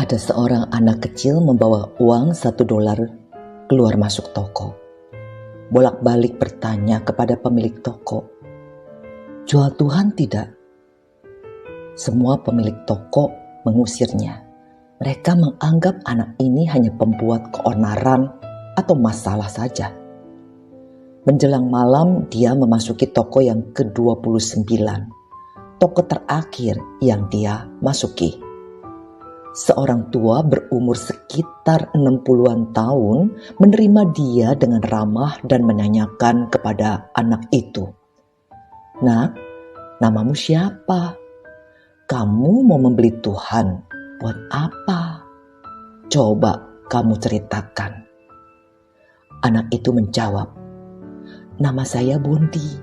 Ada seorang anak kecil membawa uang $1 keluar masuk toko. Bolak-balik bertanya kepada pemilik toko, "Jual Tuhan tidak?" Semua pemilik toko mengusirnya. Mereka menganggap anak ini hanya pembuat keonaran atau masalah saja. Menjelang malam dia memasuki toko yang ke-29, toko terakhir yang dia masuki. Seorang tua berumur sekitar 60-an tahun menerima dia dengan ramah dan menanyakan kepada anak itu, "Nak, namamu siapa? Kamu mau membeli Tuhan buat apa? Coba kamu ceritakan." Anak itu menjawab, "Nama saya Bondi.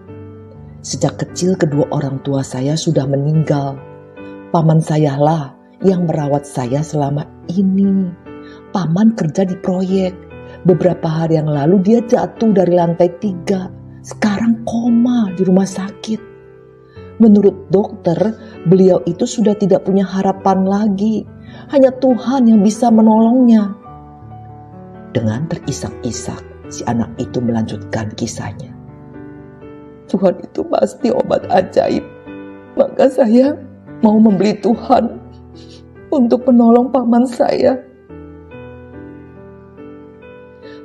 Sejak kecil kedua orang tua saya sudah meninggal. Paman saya lah yang merawat saya selama ini. Paman kerja di proyek. Beberapa hari yang lalu dia jatuh dari lantai 3. Sekarang koma di rumah sakit. Menurut dokter, beliau itu sudah tidak punya harapan lagi. Hanya Tuhan yang bisa menolongnya." Dengan terisak-isak, si anak itu melanjutkan kisahnya. "Tuhan itu pasti obat ajaib. Maka saya mau membeli Tuhan untuk menolong paman saya."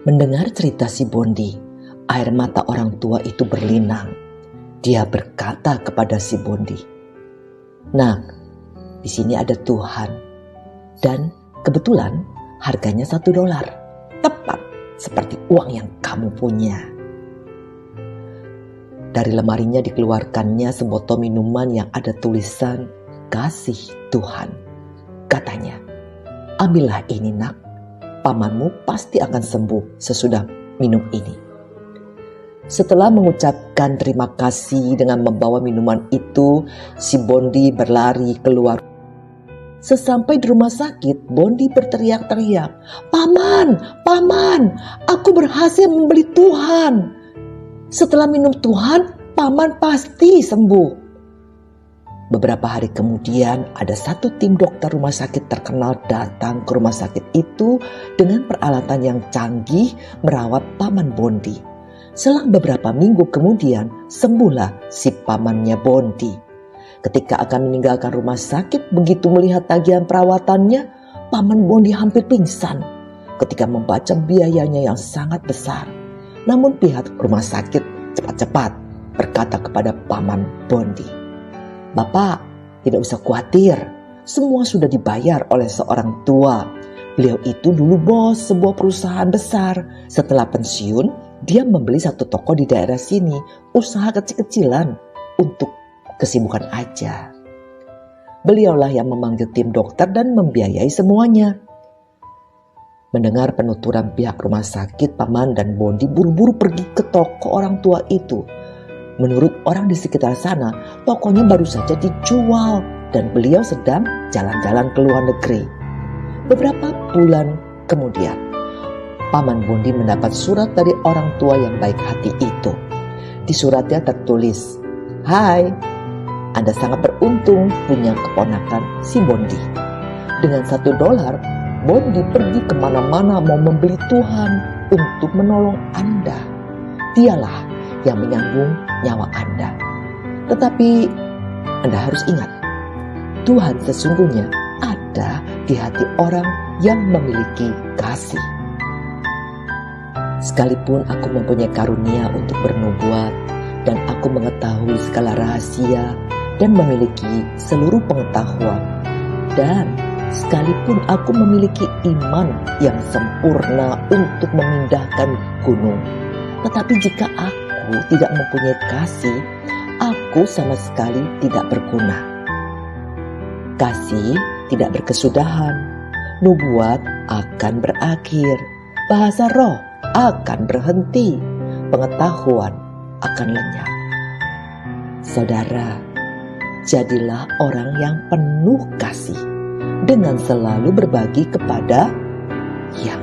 Mendengar cerita si Bondi, air mata orang tua itu berlinang. Dia berkata kepada si Bondi, "Nak, di sini ada Tuhan. Dan kebetulan harganya $1. Tepat seperti uang yang kamu punya." Dari lemarinya dikeluarkannya sebotol minuman yang ada tulisan "Kasih Tuhan." Katanya, "Ambillah ini, Nak. Pamanmu pasti akan sembuh sesudah minum ini." Setelah mengucapkan terima kasih dengan membawa minuman itu, si Bondi berlari keluar. Sesampai di rumah sakit, Bondi berteriak-teriak, "Paman, paman, aku berhasil membeli Tuhan. Setelah minum Tuhan, paman pasti sembuh." Beberapa hari kemudian ada satu tim dokter rumah sakit terkenal datang ke rumah sakit itu dengan peralatan yang canggih merawat paman Bondi. Selang beberapa minggu kemudian sembuhlah si pamannya Bondi. Ketika akan meninggalkan rumah sakit, begitu melihat tagihan perawatannya, paman Bondi hampir pingsan ketika membaca biayanya yang sangat besar. Namun pihak rumah sakit cepat-cepat berkata kepada paman Bondi, "Bapak, tidak usah khawatir. Semua sudah dibayar oleh seorang tua. Beliau itu dulu bos sebuah perusahaan besar. Setelah pensiun, dia membeli satu toko di daerah sini. Usaha kecil-kecilan untuk kesibukan aja." Beliaulah yang memanggil tim dokter dan membiayai semuanya. Mendengar penuturan pihak rumah sakit, paman dan Bondi buru-buru pergi ke toko orang tua itu. Menurut orang di sekitar sana, tokonya baru saja dijual dan beliau sedang jalan-jalan ke luar negeri. Beberapa bulan kemudian, paman Bondi mendapat surat dari orang tua yang baik hati itu. Di suratnya tertulis, "Hai, Anda sangat beruntung punya keponakan si Bondi. Dengan $1, Bondi pergi kemana-mana mau membeli Tuhan untuk menolong Anda. Dialah yang menyambung nyawa Anda. Tetapi Anda harus ingat, Tuhan sesungguhnya ada di hati orang yang memiliki kasih. Sekalipun aku mempunyai karunia untuk bernubuat dan aku mengetahui segala rahasia dan memiliki seluruh pengetahuan, dan sekalipun aku memiliki iman yang sempurna untuk memindahkan gunung, tetapi jika aku tidak mempunyai kasih, aku sama sekali tidak berguna. Kasih tidak berkesudahan, nubuat akan berakhir, bahasa roh akan berhenti, pengetahuan akan lenyap. Saudara, jadilah orang yang penuh kasih dengan selalu berbagi kepada yang